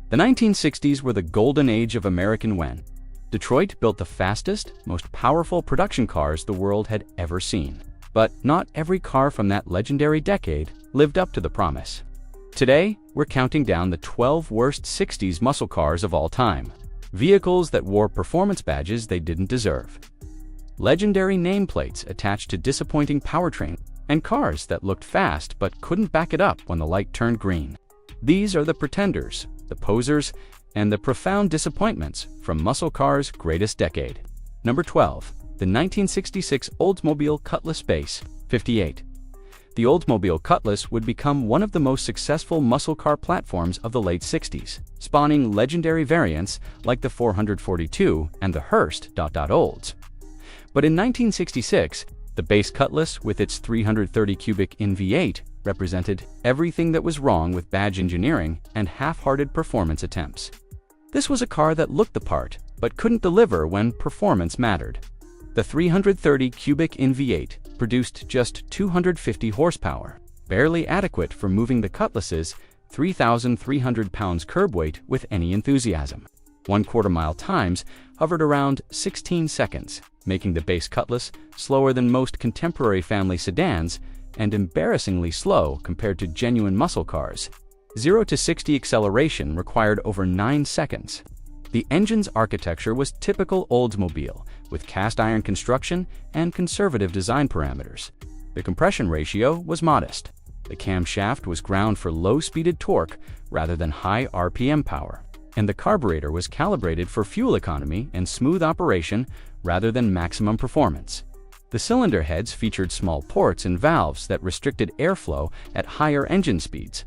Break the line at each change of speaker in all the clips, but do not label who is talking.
The 1960s were the golden age of American when Detroit built the fastest, most powerful production cars the world had ever seen. But not every car from that legendary decade lived up to the promise. Today, we're counting down the 12 worst 60s muscle cars of all time. Vehicles that wore performance badges they didn't deserve. Legendary nameplates attached to disappointing powertrain, and cars that looked fast but couldn't back it up when the light turned green. These are the pretenders, the posers, and the profound disappointments from muscle cars' greatest decade. Number 12. The 1966 Oldsmobile Cutlass Base 58. The Oldsmobile Cutlass would become one of the most successful muscle car platforms of the late 60s, spawning legendary variants like the 442 and the Hearst Olds. But in 1966, the base Cutlass with its 330 cubic in V8 represented everything that was wrong with badge engineering and half-hearted performance attempts. This was a car that looked the part, but couldn't deliver when performance mattered. The 330 cubic in V8 produced just 250 horsepower, barely adequate for moving the Cutlass's 3,300 pounds curb weight with any enthusiasm. 1/4 mile times hovered around 16 seconds, making the base Cutlass slower than most contemporary family sedans and embarrassingly slow compared to genuine muscle cars. 0 to 60 acceleration required over 9 seconds. The engine's architecture was typical Oldsmobile, with cast iron construction and conservative design parameters. The compression ratio was modest. The camshaft was ground for low-speeded torque rather than high RPM power, and the carburetor was calibrated for fuel economy and smooth operation rather than maximum performance. The cylinder heads featured small ports and valves that restricted airflow at higher engine speeds,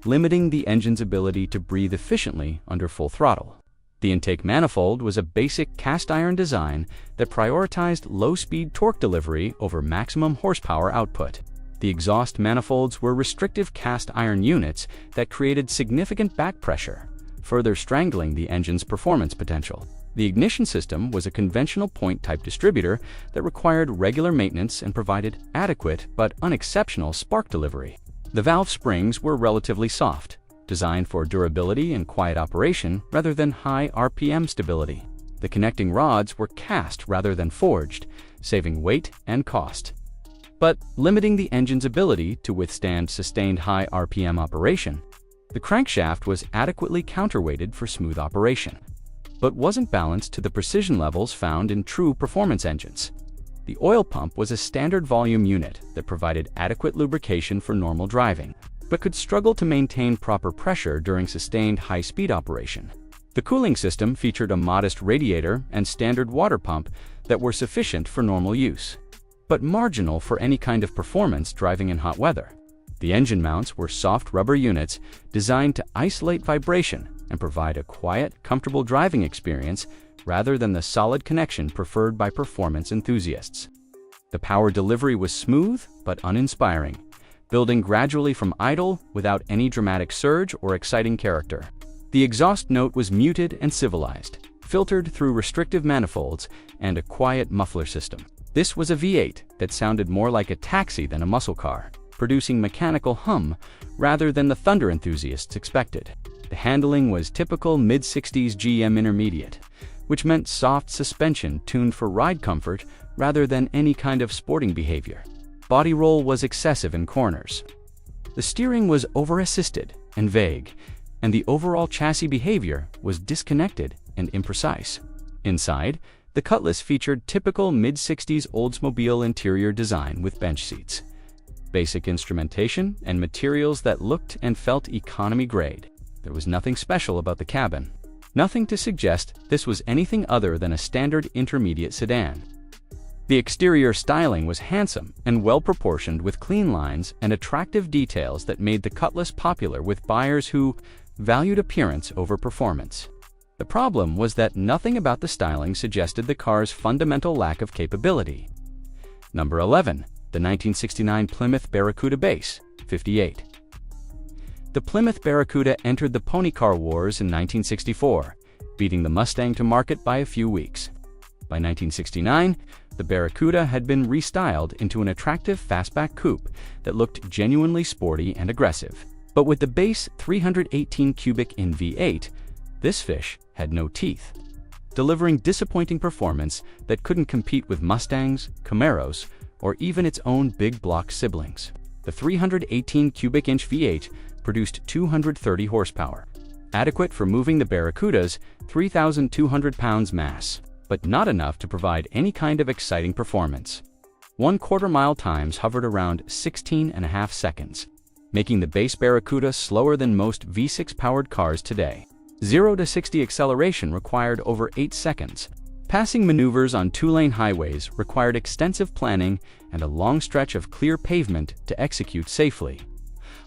limiting the engine's ability to breathe efficiently under full throttle. The intake manifold was a basic cast iron design that prioritized low-speed torque delivery over maximum horsepower output. The exhaust manifolds were restrictive cast iron units that created significant back pressure, further strangling the engine's performance potential. The ignition system was a conventional point-type distributor that required regular maintenance and provided adequate but unexceptional spark delivery. The valve springs were relatively soft, designed for durability and quiet operation rather than high RPM stability. The connecting rods were cast rather than forged, saving weight and cost, but limiting the engine's ability to withstand sustained high RPM operation. The crankshaft was adequately counterweighted for smooth operation, but wasn't balanced to the precision levels found in true performance engines. The oil pump was a standard volume unit that provided adequate lubrication for normal driving, but could struggle to maintain proper pressure during sustained high-speed operation. The cooling system featured a modest radiator and standard water pump that were sufficient for normal use, but marginal for any kind of performance driving in hot weather. The engine mounts were soft rubber units designed to isolate vibration and provide a quiet, comfortable driving experience rather than the solid connection preferred by performance enthusiasts. The power delivery was smooth but uninspiring, building gradually from idle without any dramatic surge or exciting character. The exhaust note was muted and civilized, filtered through restrictive manifolds and a quiet muffler system. This was a V8 that sounded more like a taxi than a muscle car, producing mechanical hum rather than the thunder enthusiasts expected. The handling was typical mid-60s GM intermediate, which meant soft suspension tuned for ride comfort rather than any kind of sporting behavior. Body roll was excessive in corners. The steering was over-assisted and vague, and the overall chassis behavior was disconnected and imprecise. Inside, the Cutlass featured typical mid-60s Oldsmobile interior design with bench seats, basic instrumentation, and materials that looked and felt economy grade. There was nothing special about the cabin, nothing to suggest this was anything other than a standard intermediate sedan. The exterior styling was handsome and well-proportioned with clean lines and attractive details that made the Cutlass popular with buyers who valued appearance over performance. The problem was that nothing about the styling suggested the car's fundamental lack of capability. Number 11. The 1969 Plymouth Barracuda Base 58. The Plymouth Barracuda entered the pony car wars in 1964, beating the Mustang to market by a few weeks. By 1969, the Barracuda had been restyled into an attractive fastback coupe that looked genuinely sporty and aggressive. But with the base 318 cubic in V8, this fish had no teeth, delivering disappointing performance that couldn't compete with Mustangs, Camaros, or even its own big block siblings. The 318 cubic inch V8 produced 230 horsepower, adequate for moving the Barracuda's 3,200 pounds mass, but not enough to provide any kind of exciting performance. 1/4 mile times hovered around 16.5 seconds, making the base Barracuda slower than most V6-powered cars today. 0 to 60 acceleration required over 8 seconds. Passing maneuvers on 2-lane highways required extensive planning and a long stretch of clear pavement to execute safely.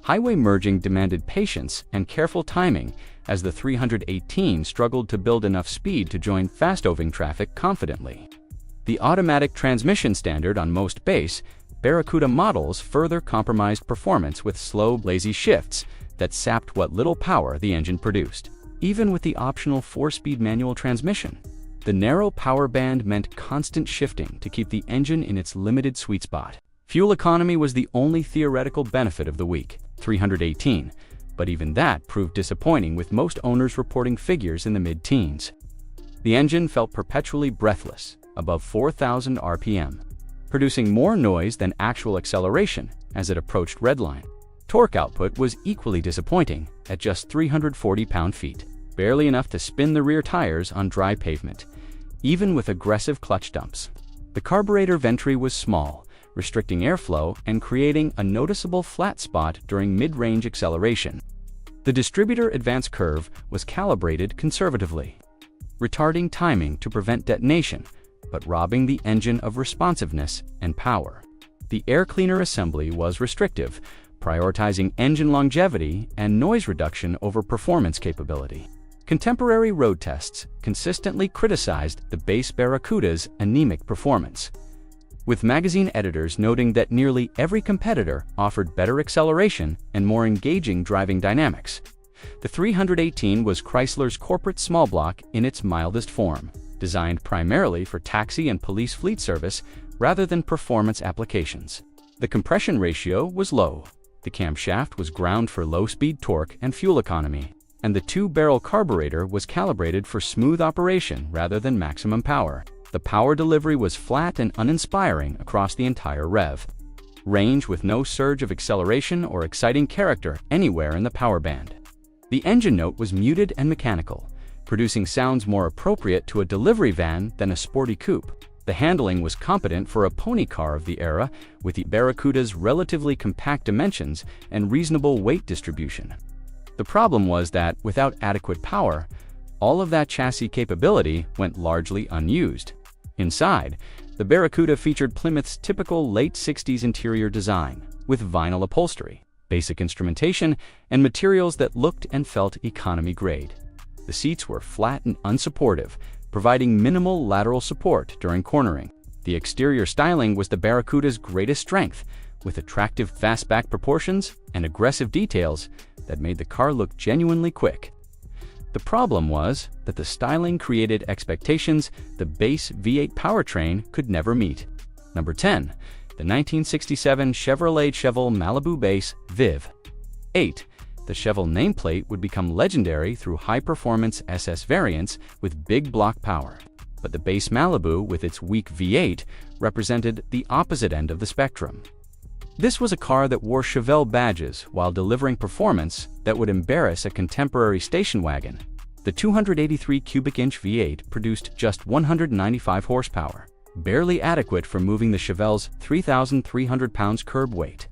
Highway merging demanded patience and careful timing as the 318 struggled to build enough speed to join fast-moving traffic confidently. The automatic transmission standard on most base Barracuda models further compromised performance with slow, lazy shifts that sapped what little power the engine produced. Even with the optional 4-speed manual transmission, the narrow power band meant constant shifting to keep the engine in its limited sweet spot. Fuel economy was the only theoretical benefit of the weak 318, but even that proved disappointing, with most owners reporting figures in the mid-teens. The engine felt perpetually breathless, above 4,000 RPM, producing more noise than actual acceleration as it approached redline. Torque output was equally disappointing at just 340 pound-feet, barely enough to spin the rear tires on dry pavement, even with aggressive clutch dumps. The carburetor ventry was small, restricting airflow and creating a noticeable flat spot during mid-range acceleration. The distributor advance curve was calibrated conservatively, retarding timing to prevent detonation, but robbing the engine of responsiveness and power. The air cleaner assembly was restrictive, prioritizing engine longevity and noise reduction over performance capability. Contemporary road tests consistently criticized the base Barracuda's anemic performance, with magazine editors noting that nearly every competitor offered better acceleration and more engaging driving dynamics. The 318 was Chrysler's corporate small block in its mildest form, designed primarily for taxi and police fleet service rather than performance applications. The compression ratio was low, the camshaft was ground for low-speed torque and fuel economy, and the 2-barrel carburetor was calibrated for smooth operation rather than maximum power. The power delivery was flat and uninspiring across the entire rev range, with no surge of acceleration or exciting character anywhere in the power band. The engine note was muted and mechanical, producing sounds more appropriate to a delivery van than a sporty coupe. The handling was competent for a pony car of the era, with the Barracuda's relatively compact dimensions and reasonable weight distribution. The problem was that, without adequate power, all of that chassis capability went largely unused. Inside, the Barracuda featured Plymouth's typical late 60s interior design, with vinyl upholstery, basic instrumentation, and materials that looked and felt economy grade. The seats were flat and unsupportive, providing minimal lateral support during cornering. The exterior styling was the Barracuda's greatest strength, with attractive fastback proportions and aggressive details that made the car look genuinely quick. The problem was that the styling created expectations the base V8 powertrain could never meet. Number 10. The 1967 Chevrolet Chevelle Malibu Base Viv. 8. The Chevelle nameplate would become legendary through high-performance SS variants with big block power. But the base Malibu, with its weak V8, represented the opposite end of the spectrum. This was a car that wore Chevelle badges while delivering performance that would embarrass a contemporary station wagon. The 283 cubic inch V8 produced just 195 horsepower, barely adequate for moving the Chevelle's 3,300 pounds curb weight.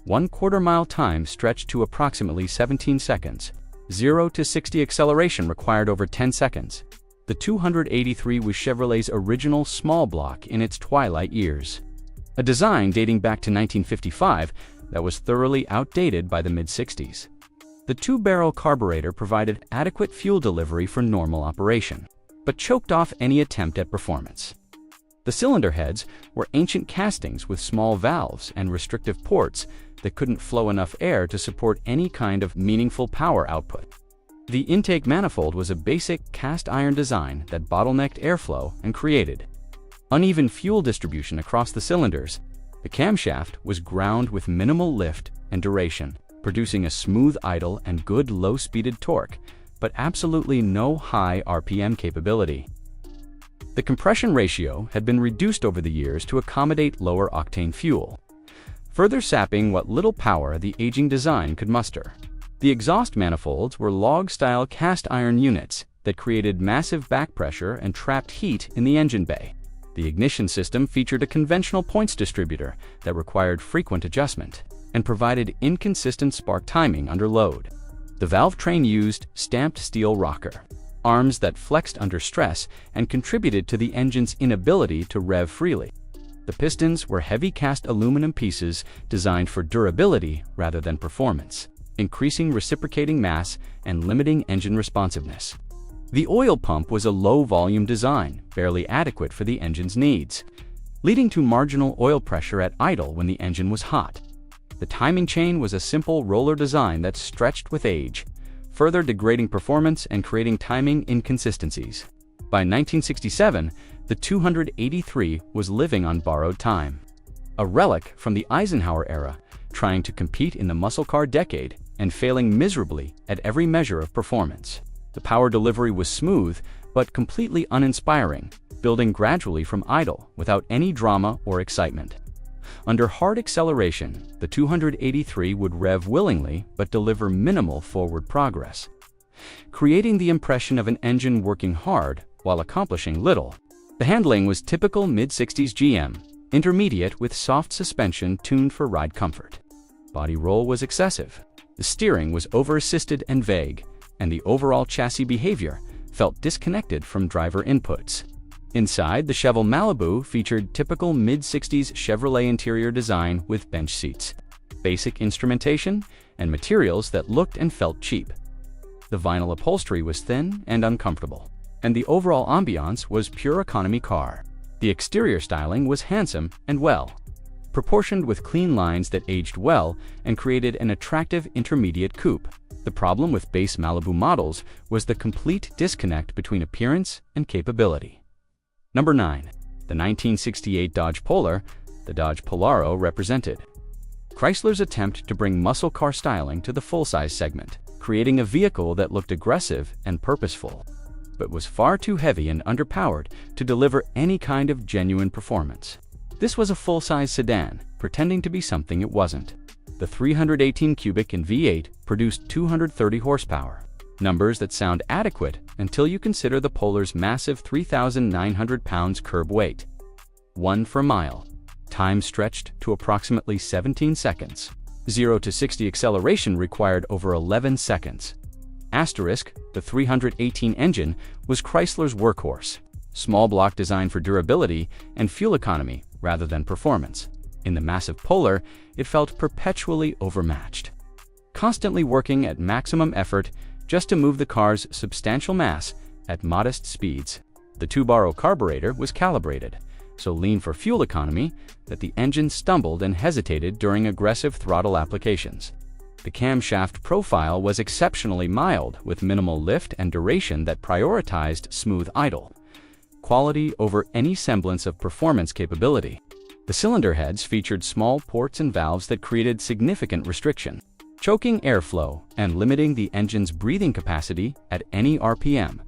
1/4 mile time stretched to approximately 17 seconds. 0 to 60 acceleration required over 10 seconds. The 283 was Chevrolet's original small block in its twilight years, a design dating back to 1955 that was thoroughly outdated by the mid-60s. The 2-barrel carburetor provided adequate fuel delivery for normal operation, but choked off any attempt at performance. The cylinder heads were ancient castings with small valves and restrictive ports that couldn't flow enough air to support any kind of meaningful power output. The intake manifold was a basic cast iron design that bottlenecked airflow and created uneven fuel distribution across the cylinders. The camshaft was ground with minimal lift and duration, producing a smooth idle and good low-speeded torque, but absolutely no high RPM capability. The compression ratio had been reduced over the years to accommodate lower octane fuel, further sapping what little power the aging design could muster. The exhaust manifolds were log-style cast iron units that created massive back pressure and trapped heat in the engine bay. The ignition system featured a conventional points distributor that required frequent adjustment and provided inconsistent spark timing under load. The valve train used stamped steel rocker arms that flexed under stress and contributed to the engine's inability to rev freely. The pistons were heavy cast aluminum pieces designed for durability rather than performance, increasing reciprocating mass and limiting engine responsiveness. The oil pump was a low-volume design, barely adequate for the engine's needs, leading to marginal oil pressure at idle when the engine was hot. The timing chain was a simple roller design that stretched with age, further degrading performance and creating timing inconsistencies. By 1967, the 283 was living on borrowed time, a relic from the Eisenhower era, trying to compete in the muscle car decade and failing miserably at every measure of performance. The power delivery was smooth, but completely uninspiring, building gradually from idle without any drama or excitement. Under hard acceleration, the 283 would rev willingly but deliver minimal forward progress, creating the impression of an engine working hard while accomplishing little. The handling was typical mid-60s GM, intermediate with soft suspension tuned for ride comfort. Body roll was excessive. The steering was over-assisted and vague, and the overall chassis behavior felt disconnected from driver inputs. Inside, the Chevrolet Malibu featured typical mid-60s Chevrolet interior design with bench seats, basic instrumentation, and materials that looked and felt cheap. The vinyl upholstery was thin and uncomfortable, and the overall ambiance was pure economy car. The exterior styling was handsome and well proportioned, with clean lines that aged well and created an attractive intermediate coupe. The problem with base Malibu models was the complete disconnect between appearance and capability. Number 9. The 1968 Dodge Polar, the Dodge Polaro represented Chrysler's attempt to bring muscle car styling to the full-size segment, creating a vehicle that looked aggressive and purposeful, but was far too heavy and underpowered to deliver any kind of genuine performance. This was a full-size sedan, pretending to be something it wasn't. The 318 cubic in V8 produced 230 horsepower, numbers that sound adequate until you consider the Polar's massive 3,900 pounds curb weight. 1 per mile. Time stretched to approximately 17 seconds. 0 to 60 acceleration required over 11 seconds. Asterisk, the 318 engine was Chrysler's workhorse. Small block design for durability and fuel economy rather than performance. In the massive Polar, it felt perpetually overmatched, constantly working at maximum effort just to move the car's substantial mass at modest speeds. The 2-baro carburetor was calibrated, so lean for fuel economy that the engine stumbled and hesitated during aggressive throttle applications. The camshaft profile was exceptionally mild, with minimal lift and duration that prioritized smooth idle quality over any semblance of performance capability. The cylinder heads featured small ports and valves that created significant restriction, choking airflow and limiting the engine's breathing capacity at any RPM.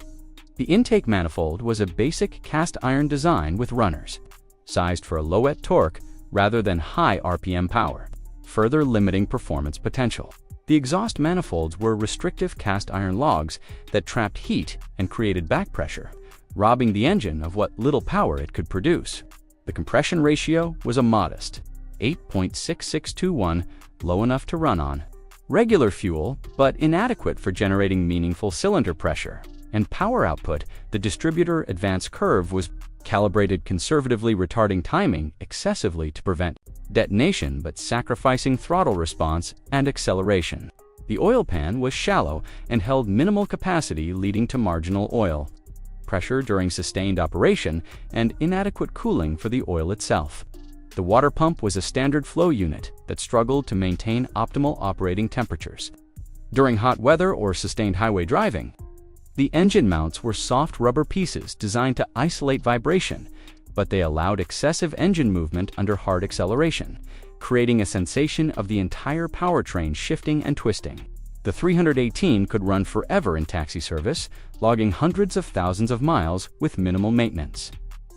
The intake manifold was a basic cast iron design with runners, sized for a low-at torque rather than high RPM power, further limiting performance potential. The exhaust manifolds were restrictive cast iron logs that trapped heat and created back pressure, robbing the engine of what little power it could produce. The compression ratio was a modest 8.6621, low enough to run on regular fuel, but inadequate for generating meaningful cylinder pressure and power output. The distributor advance curve was calibrated conservatively, retarding timing excessively to prevent detonation but sacrificing throttle response and acceleration. The oil pan was shallow and held minimal capacity, leading to marginal oil pressure during sustained operation and inadequate cooling for the oil itself. The water pump was a standard flow unit that struggled to maintain optimal operating temperatures during hot weather or sustained highway driving. The engine mounts were soft rubber pieces designed to isolate vibration, but they allowed excessive engine movement under hard acceleration, creating a sensation of the entire powertrain shifting and twisting. The 318 could run forever in taxi service, logging hundreds of thousands of miles with minimal maintenance.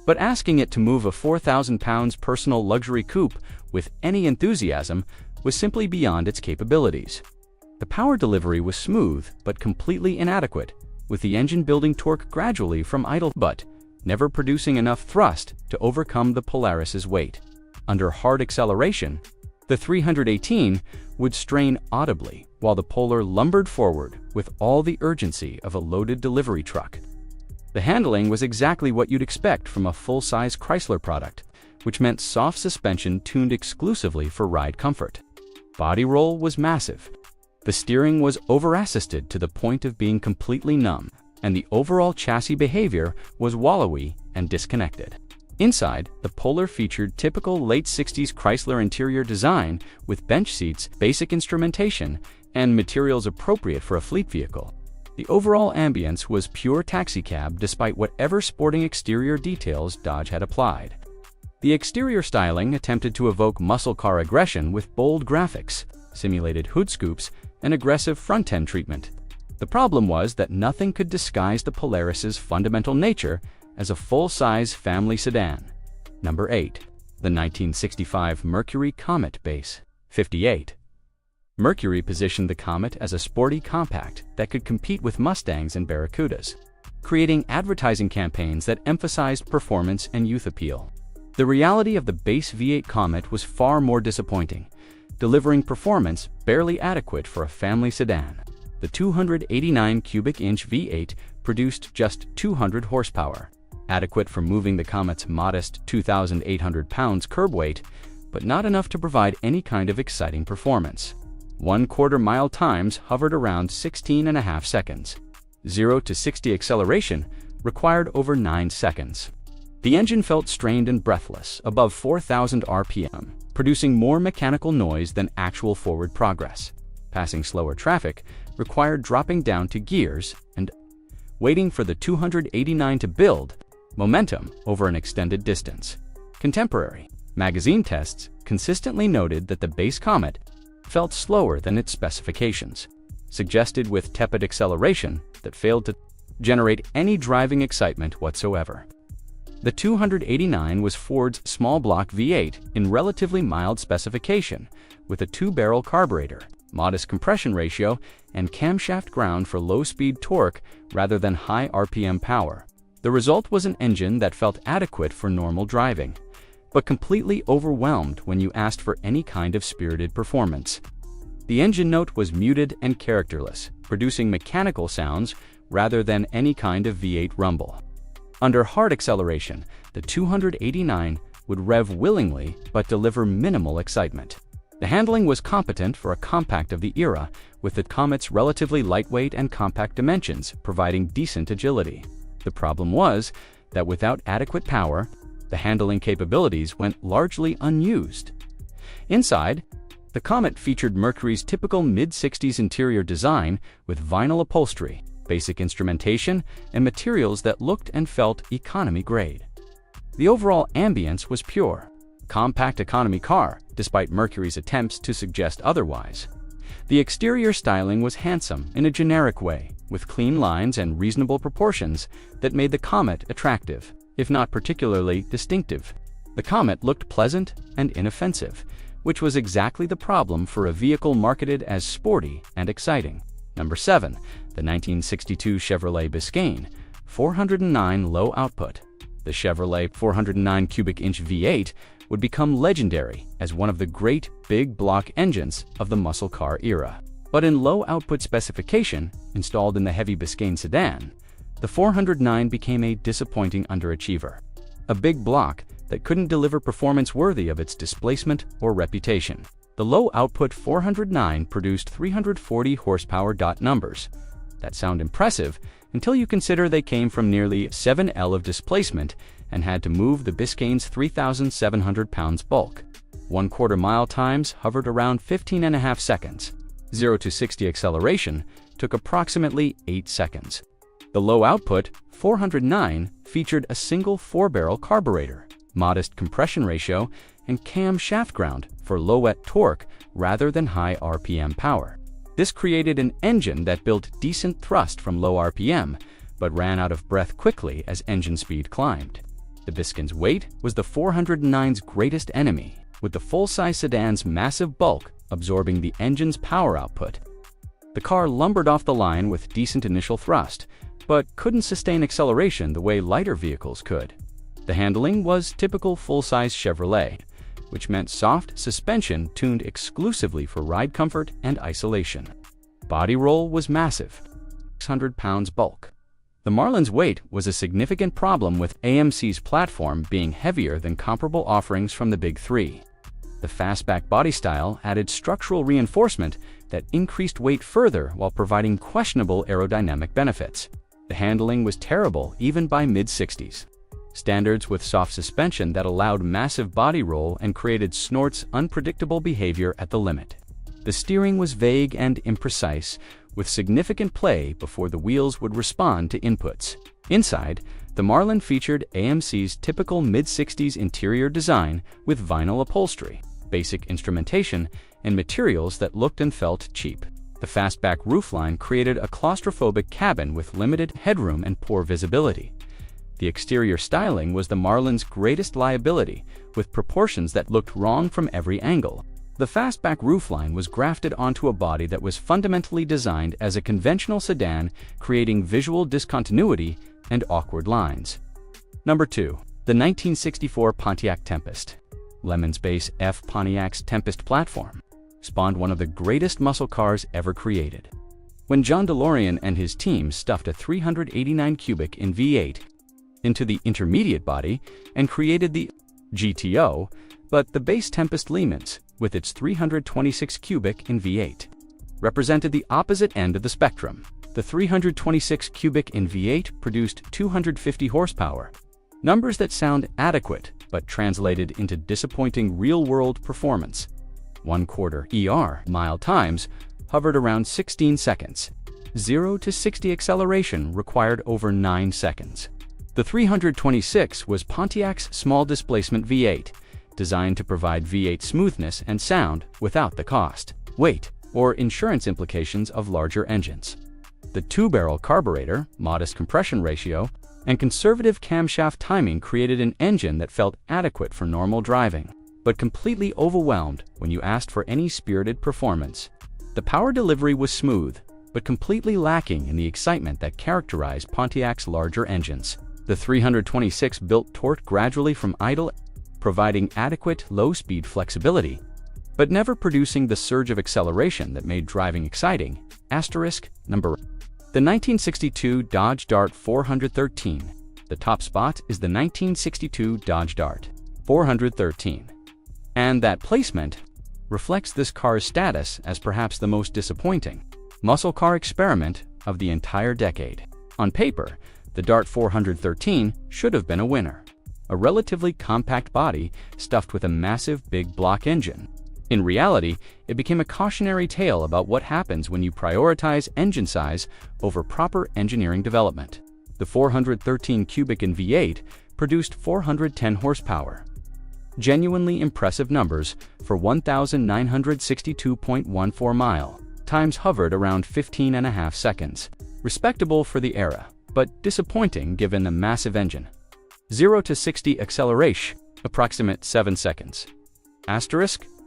But asking it to move a 4,000-pound personal luxury coupe with any enthusiasm was simply beyond its capabilities. The power delivery was smooth but completely inadequate, with the engine building torque gradually from idle but never producing enough thrust to overcome the Polaris's weight. Under hard acceleration, the 318 would strain audibly while the Polar lumbered forward with all the urgency of a loaded delivery truck. The handling was exactly what you'd expect from a full-size Chrysler product, which meant soft suspension tuned exclusively for ride comfort. Body roll was massive. The steering was over-assisted to the point of being completely numb, and the overall chassis behavior was wallowy and disconnected. Inside, the Polar featured typical late 60s Chrysler interior design with bench seats, basic instrumentation, and materials appropriate for a fleet vehicle. The overall ambience was pure taxicab despite whatever sporting exterior details Dodge had applied. The exterior styling attempted to evoke muscle car aggression with bold graphics, simulated hood scoops, and aggressive front-end treatment. The problem was that nothing could disguise the Polaris's fundamental nature as a full-size family sedan. Number 8. The 1965 Mercury Comet Base. 58. Mercury positioned the Comet as a sporty compact that could compete with Mustangs and Barracudas, creating advertising campaigns that emphasized performance and youth appeal. The reality of the base V8 Comet was far more disappointing, delivering performance barely adequate for a family sedan. The 289 cubic inch V8 produced just 200 horsepower, adequate for moving the Comet's modest 2,800 pounds curb weight, but not enough to provide any kind of exciting performance. 1/4 mile times hovered around 16.5 seconds. 0 to 60 acceleration required over 9 seconds. The engine felt strained and breathless above 4,000 RPM, producing more mechanical noise than actual forward progress. Passing slower traffic required dropping down to gears and waiting for the 289 to build momentum over an extended distance. Contemporary magazine tests consistently noted that the base Comet felt slower than its specifications, suggested with tepid acceleration that failed to generate any driving excitement whatsoever. The 289 was Ford's small block V8 in relatively mild specification, with a 2-barrel carburetor, modest compression ratio, and camshaft ground for low-speed torque rather than high RPM power. The result was an engine that felt adequate for normal driving, but completely overwhelmed when you asked for any kind of spirited performance. The engine note was muted and characterless, producing mechanical sounds rather than any kind of V8 rumble. Under hard acceleration, the 289 would rev willingly but deliver minimal excitement. The handling was competent for a compact of the era, with the Comet's relatively lightweight and compact dimensions providing decent agility. The problem was that without adequate power, the handling capabilities went largely unused. Inside, the Comet featured Mercury's typical mid-60s interior design with vinyl upholstery, basic instrumentation, and materials that looked and felt economy-grade. The overall ambience was pure, compact economy car, despite Mercury's attempts to suggest otherwise. The exterior styling was handsome in a generic way, with clean lines and reasonable proportions that made the Comet attractive, if not particularly distinctive. The Comet looked pleasant and inoffensive, which was exactly the problem for a vehicle marketed as sporty and exciting. Number 7. The 1962 Chevrolet Biscayne, 409 low output. The Chevrolet 409 cubic inch V8 would become legendary as one of the great big block engines of the muscle car era. But in low output specification, installed in the heavy Biscayne sedan, the 409 became a disappointing underachiever. A big block that couldn't deliver performance worthy of its displacement or reputation. The low-output 409 produced 340 horsepower numbers. That sound impressive until you consider they came from nearly 7 L of displacement and had to move the Biscayne's 3,700 pounds bulk. 1/4 mile times hovered around 15.5 seconds. 0 to 60 acceleration took approximately 8 seconds. The low-output 409 featured a single 4-barrel carburetor, modest compression ratio, and cam shaft ground for low-wet torque rather than high RPM power. This created an engine that built decent thrust from low RPM, but ran out of breath quickly as engine speed climbed. The Viscon's weight was the 409's greatest enemy, with the full-size sedan's massive bulk absorbing the engine's power output. The car lumbered off the line with decent initial thrust, but couldn't sustain acceleration the way lighter vehicles could. The handling was typical full-size Chevrolet, which meant soft suspension tuned exclusively for ride comfort and isolation. Body roll was massive, 600 pounds bulk. The Marlin's weight was a significant problem, with AMC's platform being heavier than comparable offerings from the Big Three. The fastback body style added structural reinforcement that increased weight further while providing questionable aerodynamic benefits. The handling was terrible even by mid-60s. Standards with soft suspension that allowed massive body roll and created Snort's unpredictable behavior at the limit. The steering was vague and imprecise, with significant play before the wheels would respond to inputs. Inside, the Marlin featured AMC's typical mid-60s interior design with vinyl upholstery, basic instrumentation, and materials that looked and felt cheap. The fastback roofline created a claustrophobic cabin with limited headroom and poor visibility. The exterior styling was the Marlin's greatest liability, with proportions that looked wrong from every angle. The fastback roofline was grafted onto a body that was fundamentally designed as a conventional sedan, creating visual discontinuity and awkward lines. Number 2. The 1964 Pontiac Tempest. Lemon's base F Pontiac's Tempest platform spawned one of the greatest muscle cars ever created. When John DeLorean and his team stuffed a 389 cubic in V8 into the intermediate body and created the GTO, but the base Tempest Lemans, with its 326 cubic in V8, represented the opposite end of the spectrum. The 326 cubic in V8 produced 250 horsepower, numbers that sound adequate but translated into disappointing real-world performance. 1/4 mile times hovered around 16 seconds. 0 to 60 acceleration required over 9 seconds. The 326 was Pontiac's small displacement V8, designed to provide V8 smoothness and sound without the cost, weight, or insurance implications of larger engines. The 2-barrel carburetor, modest compression ratio, and conservative camshaft timing created an engine that felt adequate for normal driving, but completely overwhelmed when you asked for any spirited performance. The power delivery was smooth, but completely lacking in the excitement that characterized Pontiac's larger engines. The 326 built torque gradually from idle, providing adequate low-speed flexibility, but never producing the surge of acceleration that made driving exciting. Number. The 1962 Dodge Dart 413. The top spot is the 1962 Dodge Dart 413. And that placement reflects this car's status as perhaps the most disappointing muscle car experiment of the entire decade. On paper, the Dart 413 should have been a winner. A relatively compact body stuffed with a massive big block engine. In reality, it became a cautionary tale about what happens when you prioritize engine size over proper engineering development. The 413 cubic in V8 produced 410 horsepower. Genuinely impressive numbers for 1,962.14 mile. Times hovered around 15.5 seconds. Respectable for the era, but disappointing given the massive engine. 0 to 60 acceleration, approximate 7 seconds.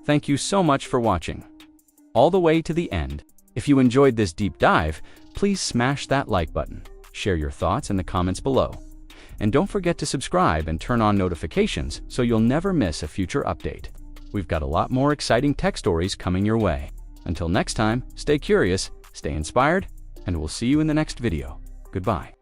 Thank you so much for watching all the way to the end. If you enjoyed this deep dive, please smash that like button, share your thoughts in the comments below, and don't forget to subscribe and turn on notifications so you'll never miss a future update. We've got a lot more exciting tech stories coming your way. Until next time, stay curious, stay inspired, and we'll see you in the next video. Goodbye.